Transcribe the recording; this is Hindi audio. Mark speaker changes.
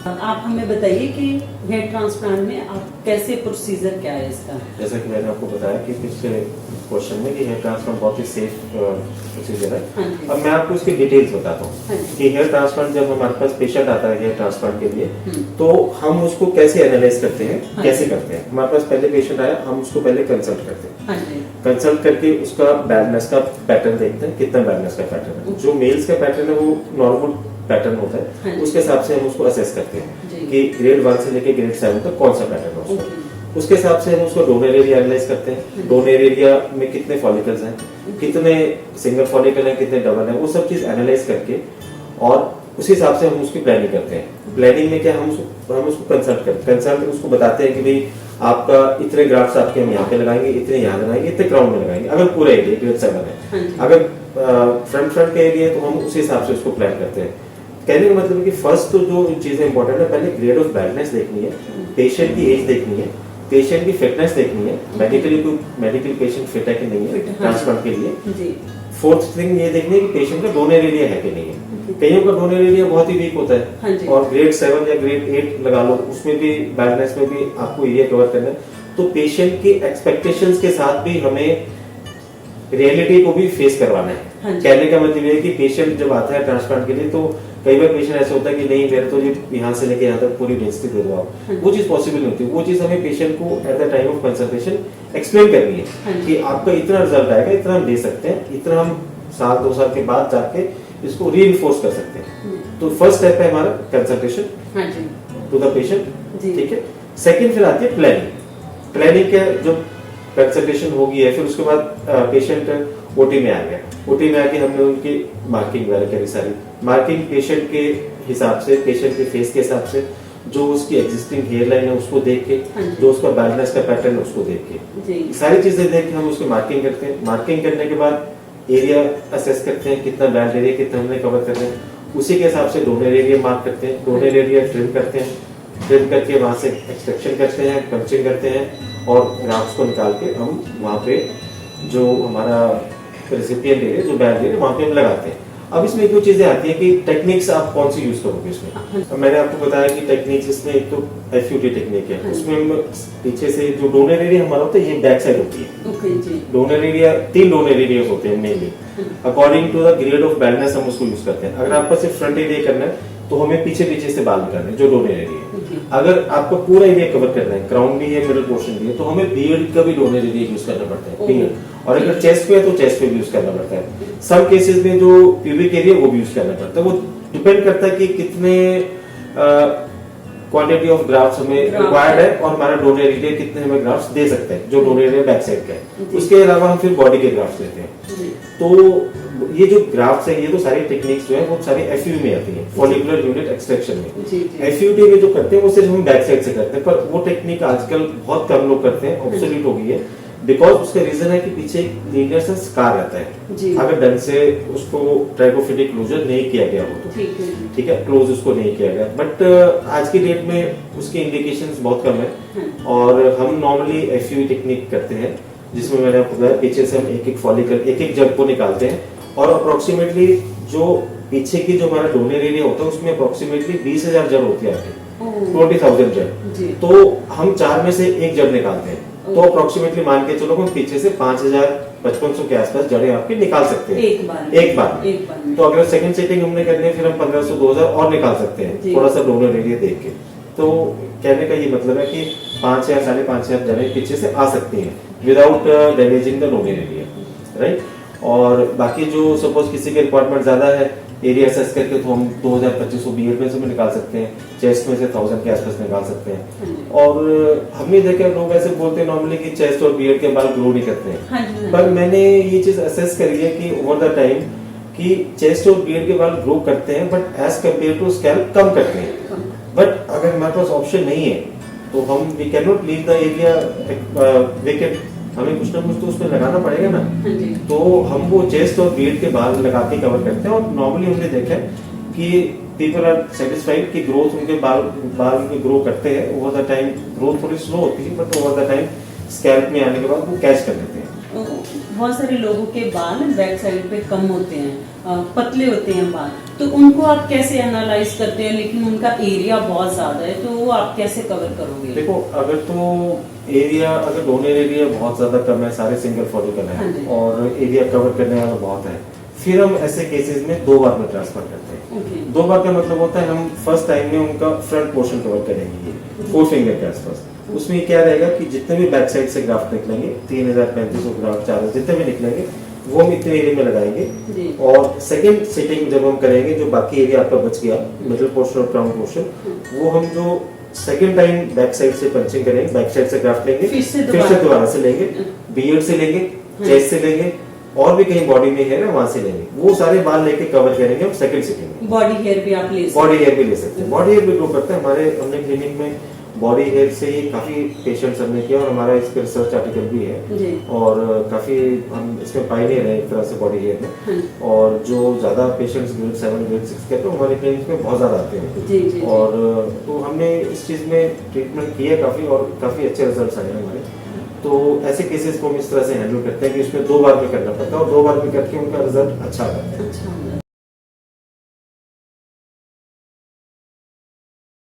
Speaker 1: आप हमें बताइए कि हेयर ट्रांसप्लांट में आप कैसे प्रोसीजर क्या है इसका?
Speaker 2: जैसा कि मैंने आपको बताया कि पिछले क्वेश्चन में कि हेयर ट्रांसप्लांट बहुत ही सेफ प्रोसीजर है।
Speaker 1: हाँ,
Speaker 2: अब मैं आपको इसकी डिटेल्स बताता हूँ।
Speaker 1: हाँ,
Speaker 2: कि हेयर ट्रांसप्लांट जब हमारे पास पेशेंट आता है हेयर ट्रांसप्लांट के लिए तो हम उसको कैसे एनालाइज करते हैं,
Speaker 1: हाँ,
Speaker 2: कैसे करते हैं। हमारे पास पहले पेशेंट आया, हम उसको पहले कंसल्ट करते हैं।
Speaker 1: हाँ,
Speaker 2: कंसल्ट करके उसका बैडनेस का पैटर्न देखते हैं, कितना बैडनेस का पैटर्न है। जो मेल्स का पैटर्न है वो नॉर्मल पैटर्न होता है,
Speaker 1: हाँ,
Speaker 2: उसके हिसाब से हम उसको असेस करते हैं
Speaker 1: जी।
Speaker 2: कि ग्रेड 1 से लेकर ग्रेड 7 तक कौन सा पैटर्न है उसका। उसके हिसाब से हम उसको डोनर एरिया एनालाइज करते हैं। डोनर एरिया में कितने फॉलिकल्स हैं, कितने सिंगल फॉलिकल हैं, कितने डबल हैं, वो सब चीज एनालाइज करके और उसी हिसाब से हम उसकी प्लानिंग करते हैं। प्लानिंग में क्या हम उसको कंसल्ट करते हैं। कंसल्ट उसको बताते हैं कि भाई आपका इतने ग्राफ्स आपके हम यहाँ पे लगाएंगे, इतने यहाँ लगाएंगे, इतने क्राउन में लगाएंगे। अगर पूरा एरिया ग्रेड 7 है, अगर फ्रंट का एरिया है तो हम उसी हिसाब से उसको प्लान करते हैं। कहने का मतलब है कि फर्स्ट तो जो चीजें इंपॉर्टेंट है, पहले ग्रेड ऑफ बैडनेस देखनी है, पेशेंट की एज देखनी है, पेशेंट की फिटनेस देखनी है, मेडिकल पेशेंट फिट है कि नहीं है ट्रांसप्लांट के लिए। फोर्थ थिंग ये देखनी है कि पेशेंट का डोनर एरिया है कि नहीं है। कईयों का डोनर एरिया बहुत ही वीक होता है और ग्रेड 7 या ग्रेड 8 लगा लो, उसमें भी बैडनेस में भी आपको एरिया कवर करना है। तो पेशेंट की एक्सपेक्टेशंस के साथ भी हमें रियलिटी को भी फेस करवाना है। कहने का मतलब ये है कि पेशेंट जब आता है ट्रांसप्लांट के लिए तो कई बार पेशेंट ऐसा होता है कि नहीं मेरे तो ये यहाँ से लेके यहाँ तक पूरी डेंसिटी दे दो आप, वो चीज पॉसिबल नहीं होती। वो चीज हमें पेशेंट को at the time of consultation explain करनी है कि आपका इतना रिजल्ट आएगा, इतना हम दे सकते हैं, इतना हम 1-2 साल के बाद जाके इसको रीइंफोर्स कर सकते हैं। तो फर्स्ट स्टेप है हमारा कंसल्टेशन टू द पेशेंट, ठीक है। सेकंड फिर आती है प्लानिंग। प्लानिंग के जब कंसल्टेशन होगी है, फिर उसके बाद पेशेंट ओटी में आ गया। ओटी में आके हमने उनकी मार्किंग वगैरह करी, सारी मार्किंग पेशेंट के हिसाब से, पेशेंट के फेस के हिसाब से, जो उसकी एग्जिस्टिंग हेयर लाइन है उसको देख के, जो उसका बैडनेस का पैटर्न है उसको देख के, सारी चीजें देख के हम उसकी मार्किंग करते हैं। मार्किंग करने के बाद एरिया असेस करते हैं, कितना बैंड एरिया कितना हमने कवर कर रहे हैं, उसी के हिसाब से डोनर एरिया मार्क करते हैं। डोनर एरिया ट्रिम करते हैं, ट्रिम करके वहां से एक्सट्रैक्शन करते हैं, पंचिंग करते हैं और ग्राफ्स को निकाल के हम वहां पे जो हमारा रेसिपिएंट एरिया, जो बैंड एरिया, वहां पे हम लगाते हैं। अब इसमें दो चीजें आती हैं कि टेक्निक्स आप कौन सी यूज करोगे इसमें। अब मैंने आपको बताया कि टेक्निक्स इसमें एक तो एफयूटी टेक्निक है, उसमें हम पीछे से जो डोनर एरिया हमारा होता है ये बैक साइड होती है। डोनर एरिया 3 डोनर एरिया होते हैं mainly, according to the grade of badness हम उसको यूज करते हैं। अगर आपको सिर्फ फ्रंट एरिया करना है तो हमें पीछे से बाल निकालने, जो डोनर एरिया है। अगर आपको पूरा एरिया कवर करना है, क्राउन भी है, मिडल पोर्शन भी है, तो हमें बियर्ड का भी डोनर एरिया यूज करना पड़ता है, बियर्ड। और अगर चेस्ट पे है तो चेस्ट पे भी यूज करना पड़ता है। सब केसेस में जो प्यूबिक एरिया वो भी यूज करना पड़ता है। वो डिपेंड करता है कि कितने क्वांटिटी ऑफ ग्राफ्स हमें रिक्वायर्ड है और हमारा डोनर एरिया कितने हमें ग्राफ्स दे सकते हैं, जो डोनर एरिया बैक साइड का है। उसके अलावा हम फिर बॉडी के ग्राफ्स लेते हैं। तो ये जो ग्राफ्स है, ये तो सारी टेक्निक्स जो है वो सारी एफयू में आती है, फॉलिकुलर यूनिट एक्सट्रैक्शन में। एफयूटी में जो करते हैं वो सिर्फ हम बैक साइड से करते हैं, पर वो टेक्निक आजकल बहुत कम लोग करते हैं, ऑब्सोल्यूट हो गई है। बिकॉज उसका रीजन है कि पीछे एक लीनियर सा स्कार रहता है, अगर ढंग से उसको ट्राइकोफिटिक क्लोजर नहीं किया गया हो तो, ठीक है, क्लोज उसको नहीं किया गया। बट आज की डेट में उसकी इंडिकेशंस बहुत कम है और हम नॉर्मली एफयू टेक्निक करते हैं, जिसमें मैंने आपको बताया पीछे से हम एक फॉलिकल, एक जड़ को निकालते हैं और अप्रोक्सीमेटली जो पीछे की जो हमारा डोनर एरिया होता है उसमें अप्रोक्सीमेटली 20,000 जड़ होती है आपकी, 20,000 जड़। तो हम 4 में से एक जड़ निकालते हैं, तो अप्रोक्सीमेटली मान के चलो हम पीछे से 5,500 के आसपास जड़ें आपके निकाल सकते हैं एक बार। तो अगर सेकंड सेटिंग हमने करनी है फिर हम 1,500 2,000 और निकाल सकते हैं, थोड़ा सा डोनर एरिया देख के। तो कहने का ये मतलब है कि 5 या 5,500 जड़ें पीछे से आ सकती हैं without damaging the donor area, right. और बाकी जो सपोज किसी के रिक्वायरमेंट ज्यादा है एरिया असेस करके, तो हम 2,000-2,500 बियर्ड में से निकाल सकते हैं, चेस्ट में से 1,000 के आसपास निकाल सकते हैं। और हमने देखा लोग ऐसे बोलते हैं नॉर्मली कि चेस्ट और बियर्ड के बाल ग्रो नहीं करते हैं, पर मैंने ये चीज असेस करी है कि ओवर द टाइम कि चेस्ट और बियर्ड के बाल ग्रो करते हैं, but as compare to scalp कम करते हैं। बट अगर हमारे पास ऑप्शन नहीं है तो हम we can not leave the area vacant, हमें कुछ ना कुछ तो उसमें लगाना पड़ेगा ना। तो हम वो चेस्ट और बियर्ड के बाल लगा के कवर करते हैं। और नॉर्मली हमने देखा है कि पीपल आर सेटिस्फाइड कि ग्रोथ उनके बाल उनके ग्रो करते हैं। ओवर द टाइम ग्रोथ थोड़ी स्लो होती है, but over the time scalp में आने के बाद वो कैच कर लेते हैं।
Speaker 1: बहुत सारे लोगों के बाल बैक साइड पे कम होते हैं, पतले होते हैं बाल, तो उनको आप कैसे एनालाइज करते हैं, लेकिन उनका एरिया बहुत ज्यादा है, तो वो आप कैसे कवर करोगे?
Speaker 2: देखो, अगर तो एरिया, अगर डोनर एरिया बहुत ज्यादा कम है, सारे सिंगल फॉलिकल
Speaker 1: हाँ
Speaker 2: है
Speaker 1: जी।
Speaker 2: और एरिया कवर करने वाला बहुत है, फिर हम ऐसे केसेस में 2 बार में ट्रांसफर करते हैं।
Speaker 1: ओके।
Speaker 2: 2 बार का मतलब होता है हम फर्स्ट टाइम में उनका फ्रंट पोर्शन कवर करेंगे, ये 4 फिंगर के आसपास। उसमें क्या रहेगा कि जितने भी बैक साइड से ग्राफ्ट निकलेंगे, 3000-3500 ग्राफ्ट, 4000 जितने भी निकलेंगे, वो हम इतने एरिया में लगाएंगे।
Speaker 1: जी।
Speaker 2: और सेकंड सिटिंग जब हम करेंगे, जो बाकी एरिया आपका बच गया, मिडिल पोर्शन और क्राउन पोर्शन, वो हम जो सेकंड टाइम बैक साइड से पंचिंग करेंगे, बैक साइड से ग्राफ्ट लेंगे,
Speaker 1: फिर से
Speaker 2: दोबारा से लेंगे, बियर्ड से लेंगे, चेस्ट से लेंगे, और भी कहीं बॉडी में है ना, वहां से लेंगे, वो सारे बाल लेके कवर करेंगे हम सेकंड सिटिंग में।
Speaker 1: बॉडी हेयर भी आप ले सकते
Speaker 2: बॉडी हेयर भी ले सकते हैं, बॉडी हेयर भी ग्रो करते हैं। हमने क्लिनिक में बॉडी हेयर से ही काफी पेशेंट्स हमने किया, और हमारा इस पर रिसर्च आर्टिकल भी है
Speaker 1: जी।
Speaker 2: और काफी हम इसमें पायनियर है एक तरह से बॉडी हेयर में।
Speaker 1: हाँ।
Speaker 2: और जो ज्यादा पेशेंट्स ग्रेड 7 ग्रेड 6 के, तो हमारे क्लिनिक में बहुत ज्यादा आते हैं।
Speaker 1: जी जी।
Speaker 2: और तो हमने इस चीज में ट्रीटमेंट किया काफी, और काफी अच्छे रिजल्ट्स आए हमारे। तो ऐसे केसेस को हम इस तरह से हैंडल करते हैं कि उसमें 2 बार में करना पड़ता है, और 2 बार में करके उनका रिजल्ट अच्छा आता है।
Speaker 1: अच्छा।